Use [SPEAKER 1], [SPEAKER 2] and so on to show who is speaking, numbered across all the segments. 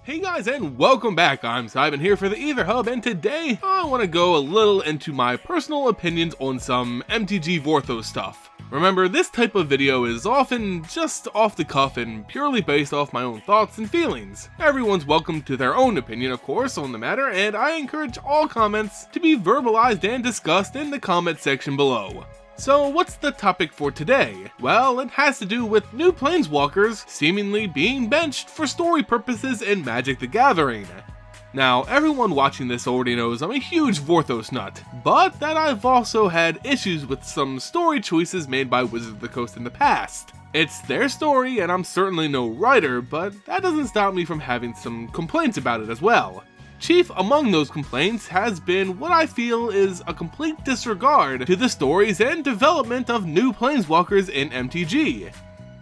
[SPEAKER 1] Hey guys, and welcome back. I'm Seiben here for the Aether Hub, and today I want to go a little into my personal opinions on some MTG Vorthos stuff. Remember, this type of video is often just off the cuff and purely based off my own thoughts and feelings. Everyone's welcome to their own opinion, of course, on the matter, and I encourage all comments to be verbalized and discussed in the comment section below. So what's the topic for today? Well, it has to do with new Planeswalkers seemingly being benched for story purposes in Magic the Gathering. Now, everyone watching this already knows I'm a huge Vorthos nut, but that I've also had issues with some story choices made by Wizards of the Coast in the past. It's their story, and I'm certainly no writer, but that doesn't stop me from having some complaints about it as well. Chief among those complaints has been what I feel is a complete disregard to the stories and development of new Planeswalkers in MTG.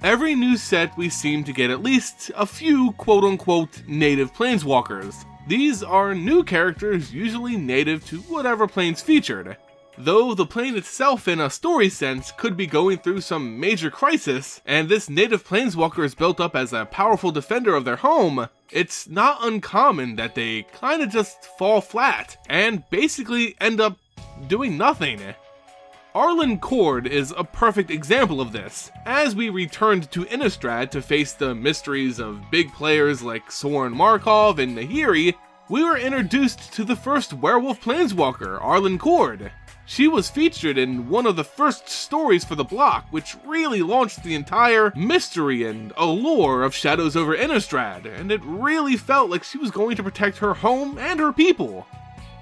[SPEAKER 1] Every new set we seem to get at least a few quote-unquote native Planeswalkers. These are new characters usually native to whatever plane's featured. Though the plane itself in a story sense could be going through some major crisis, and this native Planeswalker is built up as a powerful defender of their home, it's not uncommon that they kinda just fall flat, and basically end up doing nothing. Arlinn Kord is a perfect example of this. As we returned to Innistrad to face the mysteries of big players like Sorin Markov and Nahiri, we were introduced to the first werewolf Planeswalker, Arlinn Kord. She was featured in one of the first stories for the block, which really launched the entire mystery and allure of Shadows over Innistrad, and it really felt like she was going to protect her home and her people.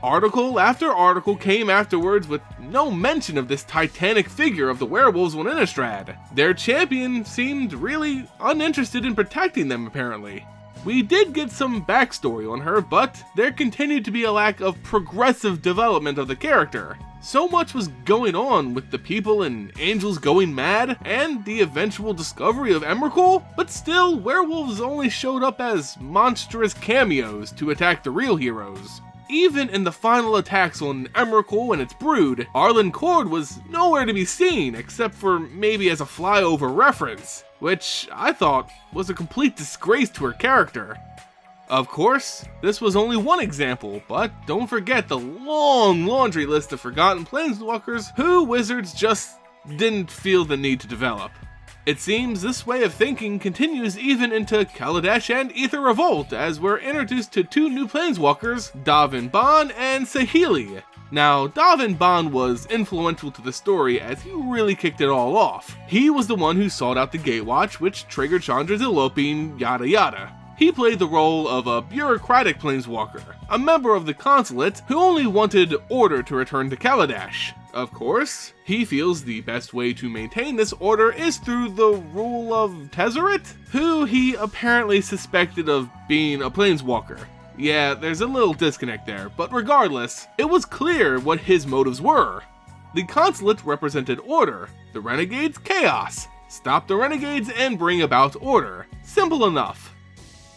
[SPEAKER 1] Article after article came afterwards with no mention of this titanic figure of the werewolves on Innistrad. Their champion seemed really uninterested in protecting them, apparently. We did get some backstory on her, but there continued to be a lack of progressive development of the character. So much was going on with the people and angels going mad, and the eventual discovery of Emrakul, but still, werewolves only showed up as monstrous cameos to attack the real heroes. Even in the final attacks on Emrakul and its brood, Arlinn Kord was nowhere to be seen except for maybe as a flyover reference, which I thought was a complete disgrace to her character. Of course, this was only one example, but don't forget the long laundry list of forgotten Planeswalkers who Wizards just didn't feel the need to develop. It seems this way of thinking continues even into Kaladesh and Aether Revolt, as we're introduced to two new Planeswalkers, Dovin Baan and Saheeli. Now, Dovin Baan was influential to the story as he really kicked it all off. He was the one who sought out the Gatewatch, which triggered Chandra's eloping, yada yada. He played the role of a bureaucratic Planeswalker, a member of the Consulate who only wanted order to return to Kaladesh. Of course, he feels the best way to maintain this order is through the rule of Tezzeret, who he apparently suspected of being a Planeswalker. Yeah, there's a little disconnect there, but regardless, it was clear what his motives were. The Consulate represented order, the Renegades chaos. Stop the Renegades and bring about order. Simple enough.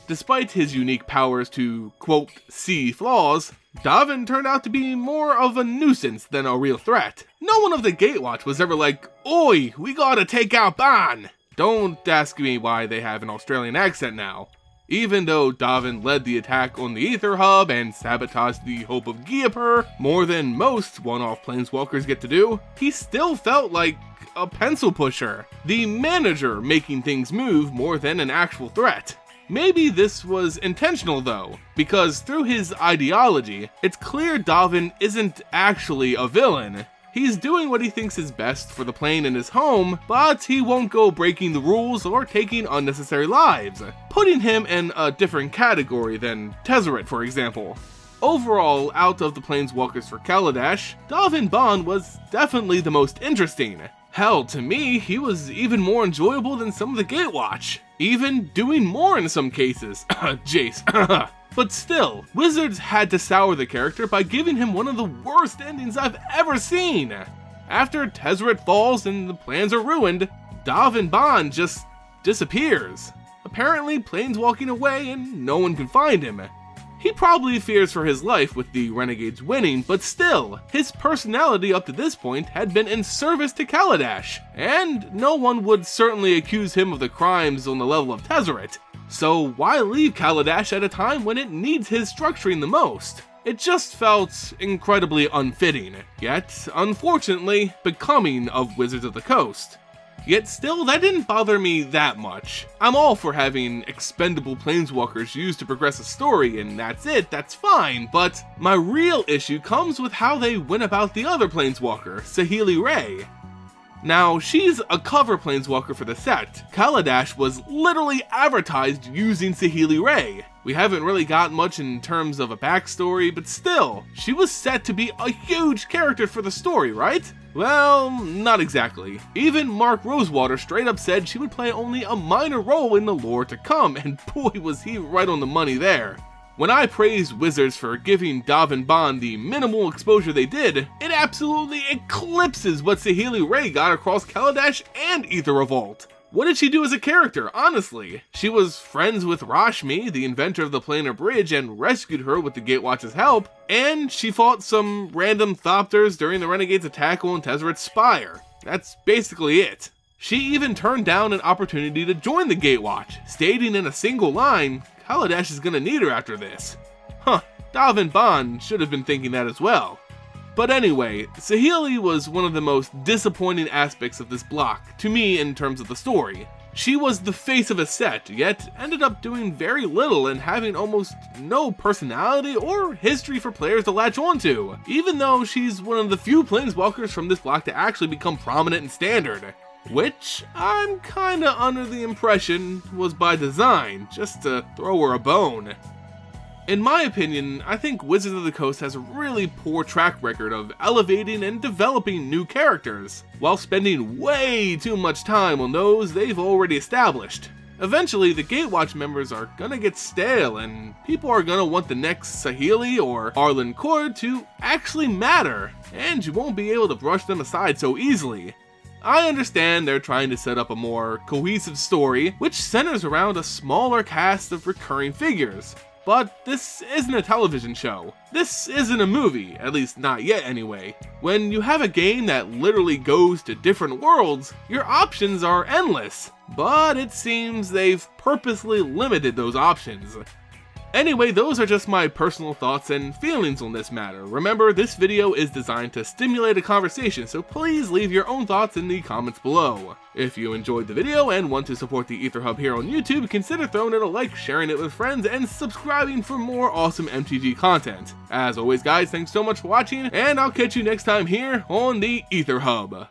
[SPEAKER 1] Despite his unique powers to, quote, see flaws, Dovin turned out to be more of a nuisance than a real threat. No one of the Gatewatch was ever like, "Oi, we gotta take out Baan!" Don't ask me why they have an Australian accent now. Even though Dovin led the attack on the Aether Hub and sabotaged the Hope of Giapur more than most one-off Planeswalkers get to do, he still felt like a pencil pusher, the manager making things move more than an actual threat. Maybe this was intentional though, because through his ideology, it's clear Dovin isn't actually a villain. He's doing what he thinks is best for the plane in his home, but he won't go breaking the rules or taking unnecessary lives, putting him in a different category than Tezzeret, for example. Overall, out of the Planeswalkers for Kaladesh, Dovin Baan was definitely the most interesting. Hell, to me, he was even more enjoyable than some of the Gatewatch. Even doing more in some cases. Jace. But still, Wizards had to sour the character by giving him one of the worst endings I've ever seen. After Tezzeret falls and the plans are ruined, Dovin Baan just disappears. Apparently planeswalking away and no one can find him. He probably fears for his life with the Renegades winning, but still, his personality up to this point had been in service to Kaladesh, and no one would certainly accuse him of the crimes on the level of Tezzeret. So why leave Kaladesh at a time when it needs his structuring the most? It just felt incredibly unfitting, yet, unfortunately, becoming of Wizards of the Coast. Yet still, that didn't bother me that much. I'm all for having expendable planeswalkers used to progress a story, and that's fine, but my real issue comes with how they went about the other planeswalker, Saheeli Rai. Now, she's a cover planeswalker for the set. Kaladesh was literally advertised using Saheeli Rai. We haven't really got much in terms of a backstory, but still, she was set to be a huge character for the story, right? Well, not exactly. Even Mark Rosewater straight up said she would play only a minor role in the lore to come, and boy was he right on the money there. When I praised Wizards for giving Dovin Baan the minimal exposure they did, it absolutely eclipses what Saheeli Rai got across Kaladesh and Aether Revolt. What did she do as a character, honestly? She was friends with Rashmi, the inventor of the Planar Bridge, and rescued her with the Gatewatch's help, and she fought some random Thopters during the Renegade's attack on Tezzeret's Spire. That's basically it. She even turned down an opportunity to join the Gatewatch, stating in a single line, Kaladesh is gonna need her after this. Huh, Dovin Baan should have been thinking that as well. But anyway, Saheeli was one of the most disappointing aspects of this block, to me in terms of the story. She was the face of a set, yet ended up doing very little and having almost no personality or history for players to latch onto, even though she's one of the few planeswalkers from this block to actually become prominent and standard. Which I'm kinda under the impression was by design, just to throw her a bone. In my opinion, I think Wizards of the Coast has a really poor track record of elevating and developing new characters, while spending way too much time on those they've already established. Eventually, the Gatewatch members are gonna get stale, and people are gonna want the next Saheeli or Arlinn Kord to actually matter, and you won't be able to brush them aside so easily. I understand they're trying to set up a more cohesive story, which centers around a smaller cast of recurring figures. But this isn't a television show. This isn't a movie, at least not yet anyway. When you have a game that literally goes to different worlds, your options are endless. But it seems they've purposely limited those options. Anyway, those are just my personal thoughts and feelings on this matter. Remember, this video is designed to stimulate a conversation, so please leave your own thoughts in the comments below. If you enjoyed the video and want to support the Aether Hub here on YouTube, consider throwing it a like, sharing it with friends, and subscribing for more awesome MTG content. As always guys, thanks so much for watching, and I'll catch you next time here on the Aether Hub.